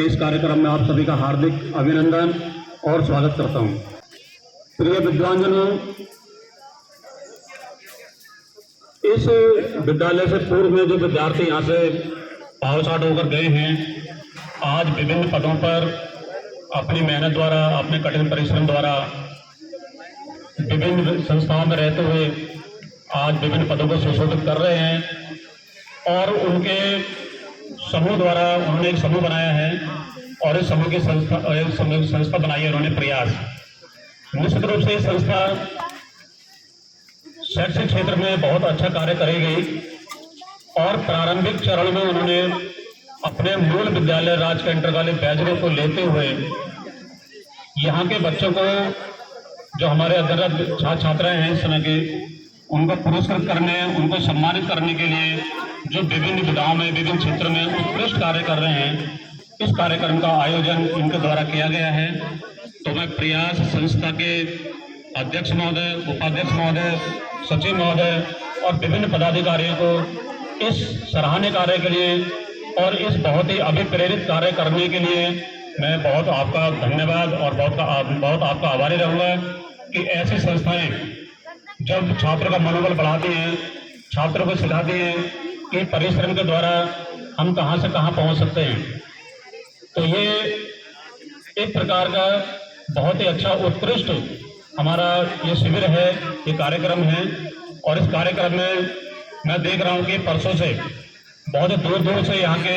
के इस कार्यक्रम में आप सभी का हार्दिक अभिनंदन और स्वागत करता हूं। प्रिय विद्वानजनों, इस विद्यालय से पूर्व में जो विद्यार्थी यहाँ से पावसाट होकर गए हैं, आज विभिन्न पदों पर अपनी मेहनत द्वारा, अपने कठिन परिश्रम द्वारा विभिन्न संस्थाओं में रहते हुए आज विभिन्न पदों को सुशोभित कर रहे हैं। और उनके समूह द्वारा उन्होंने एक समूह बनाया है और इस समूह की संस्था बनाई है उन्होंने प्रयास। निश्चित रूप से संस्था शैक्षिक क्षेत्र में बहुत अच्छा कार्य करेगी और प्रारंभिक चरण में उन्होंने अपने मूल विद्यालय राजकीय इंटर कॉलेज बैजरों को लेते हुए यहाँ के बच्चों को, जो हमारे अध्ययनरत छात्र छात्राएं हैं इस समय के, उनको पुरस्कृत करने, उनको सम्मानित करने के लिए जो विभिन्न विधाओं में, विभिन्न क्षेत्र में उत्कृष्ट कार्य कर रहे हैं, इस कार्यक्रम का आयोजन इनके द्वारा किया गया है। तो मैं प्रयास संस्था के अध्यक्ष महोदय, उपाध्यक्ष महोदय, सचिव महोदय और विभिन्न पदाधिकारियों को इस सराहनीय कार्य के लिए और इस बहुत ही अभिप्रेरित कार्य करने के लिए मैं बहुत आपका धन्यवाद और बहुत आपका आभारी रहूँगा कि ऐसी संस्थाएं जब छात्रों का मनोबल बढ़ाती हैं, छात्रों को सिखाती हैं कि परिश्रम के द्वारा हम कहाँ से कहाँ पहुँच सकते हैं। तो ये एक प्रकार का बहुत ही अच्छा उत्कृष्ट हमारा ये शिविर है, ये कार्यक्रम है। और इस कार्यक्रम में मैं देख रहा हूँ कि परसों से बहुत दूर दूर से यहाँ के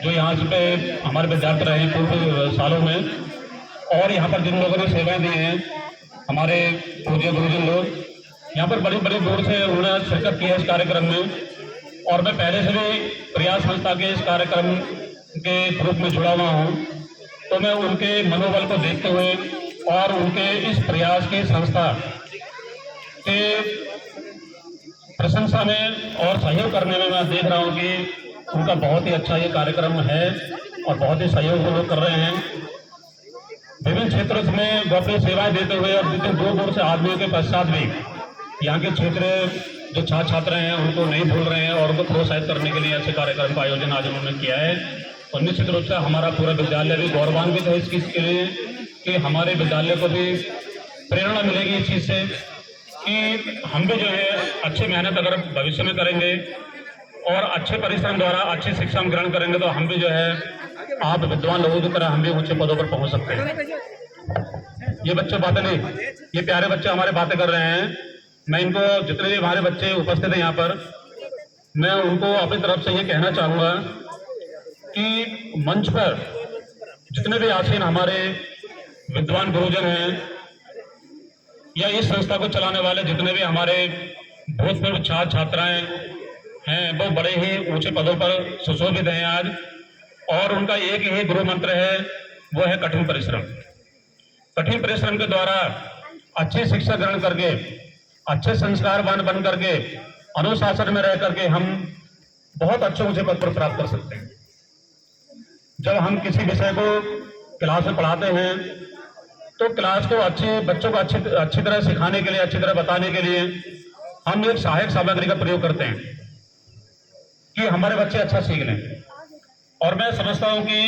जो यहाँ पे हमारे विद्यार्थी रहे हैं पूर्व सालों में, और यहाँ पर जिन लोगों ने सेवाएं दी हैं, हमारे पूज्य गुरुजन लोग यहाँ पर बड़ी बड़ी दूर से उन्होंने शिरकत की है इस कार्यक्रम में। और मैं पहले से भी प्रयास संस्था के इस कार्यक्रम के ग्रुप में जुड़ा हुआ हूँ, तो मैं उनके मनोबल को देखते हुए और उनके इस प्रयास की संस्था के प्रशंसा में और सहयोग करने में मैं देख रहा हूँ कि उनका बहुत ही अच्छा ये कार्यक्रम है और बहुत ही सहयोग वो लोग कर रहे हैं। विभिन्न क्षेत्रों में वो अपनी सेवाएं देते हुए और जितने दूर दूर से आदमियों के पश्चात भी यहाँ के क्षेत्र जो छात्र छात्र हैं उनको नहीं भूल रहे हैं और उनको प्रोत्साहित करने के लिए ऐसे कार्यक्रम का आयोजन आज उन्होंने किया है। और निश्चित रूप से हमारा पूरा विद्यालय भी गौरवान्वित है इस चीज़ के लिए कि हमारे विद्यालय को भी प्रेरणा मिलेगी इस चीज़ से कि हम भी जो है अच्छी मेहनत अगर भविष्य में करेंगे और अच्छे परिश्रम द्वारा अच्छी शिक्षा हम ग्रहण करेंगे तो हम भी जो है आप विद्वान लोगों की तरह हम भी ऊंचे पदों पर पहुंच सकते हैं। ये बच्चे बातें नहीं, ये प्यारे बच्चे हमारे बातें कर रहे हैं। मैं इनको, जितने भी हमारे बच्चे उपस्थित हैं यहाँ पर, मैं उनको अपनी तरफ से ये कहना चाहूँगा कि मंच पर जितने भी आसीन हमारे विद्वान गुरुजन हैं या इस संस्था को चलाने वाले जितने भी हमारे भूतपूर्व छात्र छात्राएं हैं, वो बड़े ही ऊंचे पदों पर सुशोभित हैं आज। और उनका एक ही गुरु मंत्र है, वो है कठिन परिश्रम। कठिन परिश्रम के द्वारा अच्छी शिक्षा ग्रहण करके, अच्छे संस्कारवान बन करके, अनुशासन में रह करके हम बहुत अच्छे ऊंचे पद पर प्राप्त कर सकते हैं। जब हम किसी विषय को क्लास में पढ़ाते हैं तो क्लास को बच्चों को अच्छी तरह सिखाने के लिए, अच्छी तरह बताने के लिए हम एक सहायक सामग्री का प्रयोग करते हैं कि हमारे बच्चे अच्छा सीख लें। और मैं समझता हूं कि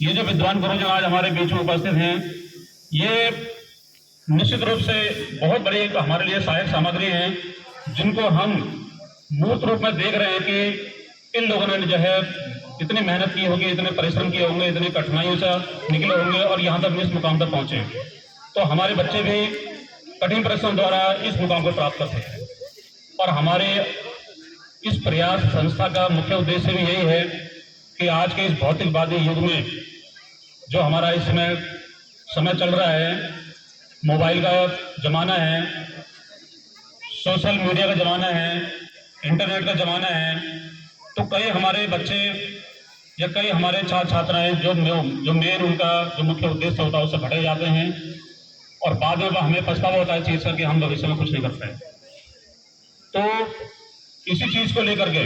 ये जो विद्वान गुरुजन आज हमारे बीच में उपस्थित हैं, ये निश्चित रूप से बहुत बड़ी हमारे लिए सहायक सामग्री है, जिनको हम मूर्त रूप में देख रहे हैं कि इन लोगों ने जो है इतनी मेहनत की होगी, इतने परिश्रम किए होंगे, इतनी कठिनाइयों से निकले होंगे और यहाँ तक इस मुकाम तक पहुंचे। तो हमारे बच्चे भी कठिन परिश्रम द्वारा इस मुकाम को प्राप्त कर सकते हैं। और हमारे इस प्रयास संस्था का मुख्य उद्देश्य भी यही है कि आज के इस भौतिकवादी युग में जो हमारा इस समय चल रहा है, मोबाइल का जमाना है, सोशल मीडिया का जमाना है, इंटरनेट का जमाना है, तो कई हमारे बच्चे या कई हमारे छात्र छात्राएं जो मेन उनका जो मुख्य उद्देश्य होता है उससे भटक जाते हैं और बाद में हमें पछतावा होता है चीज़ का कि हम भविष्य में कुछ नहीं कर पाए। तो इसी चीज़ को लेकर के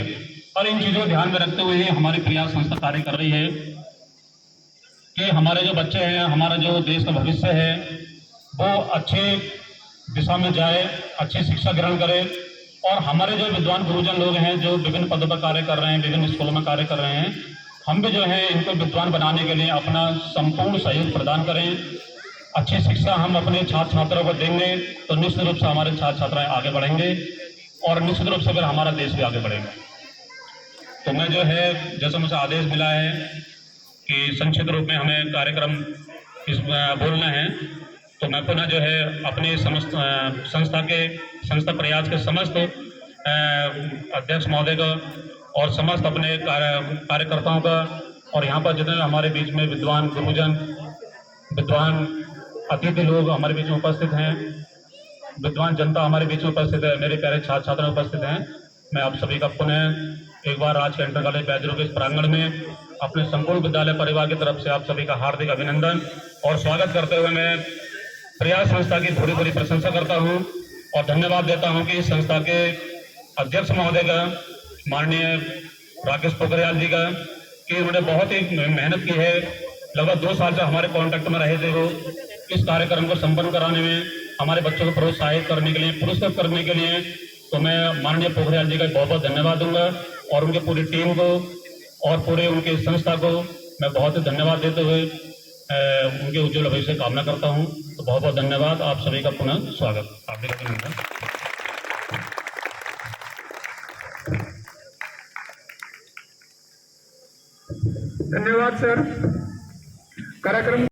और इन चीज़ों को ध्यान में रखते हुए ही हमारी प्रयास संस्था कार्य कर रही है कि हमारे जो बच्चे हैं, हमारा जो देश का भविष्य है, वो अच्छी दिशा में जाए, अच्छी शिक्षा ग्रहण करे। और हमारे जो विद्वान गुरुजन लोग हैं जो विभिन्न पदों पर कार्य कर रहे हैं, विभिन्न स्कूलों में कार्य कर रहे हैं, हम भी जो है इनको विद्वान बनाने के लिए अपना संपूर्ण सहयोग प्रदान करें। अच्छी शिक्षा हम अपने छात्र छात्राओं को देंगे तो निश्चित रूप से हमारे छात्र छात्राएं आगे बढ़ेंगे और निश्चित रूप से फिर हमारा देश भी आगे बढ़ेगा। तो मैं जो है जैसे मुझे आदेश मिला है कि संक्षिप्त रूप में हमें कार्यक्रम बोलना है, तो मैं पुनः जो है अपने समस्त संस्था प्रयास के समस्त अध्यक्ष महोदय का और समस्त अपने कार्यकर्ताओं का और यहाँ पर जितने हमारे बीच में विद्वान गुरुजन, विद्वान अतिथि लोग हमारे बीच में उपस्थित हैं, विद्वान जनता हमारे बीच में उपस्थित है, मेरे प्यारे छात्र छात्रा उपस्थित हैं, मैं आप सभी का पुनः एक बार आज के इंटर कॉलेज बैजरू के इस प्रांगण में अपने संपूर्ण विद्यालय परिवार की तरफ से आप सभी का हार्दिक अभिनंदन और स्वागत करते हुए मैं प्रयास संस्था की भूरी भूरी प्रशंसा करता हूं और धन्यवाद देता हूं कि इस संस्था के अध्यक्ष महोदय का, माननीय राकेश पोखरियाल जी का, कि उन्होंने बहुत ही मेहनत की है। लगभग 2 साल से हमारे कांटेक्ट में रहे थे वो इस कार्यक्रम को संपन्न कराने में, हमारे बच्चों को प्रोत्साहित करने के लिए, पुरस्कृत करने के लिए। तो मैं माननीय पोखरियाल जी का बहुत बहुत धन्यवाद दूंगा और उनकी पूरी टीम को और पूरे उनके संस्था को मैं बहुत ही धन्यवाद देते हुए उनके उज्ज्वल भविष्य कामना करता हूं। तो बहुत बहुत धन्यवाद, आप सभी का पुनः स्वागत। हार्दिक अभिनंदन। धन्यवाद सर। कार्यक्रम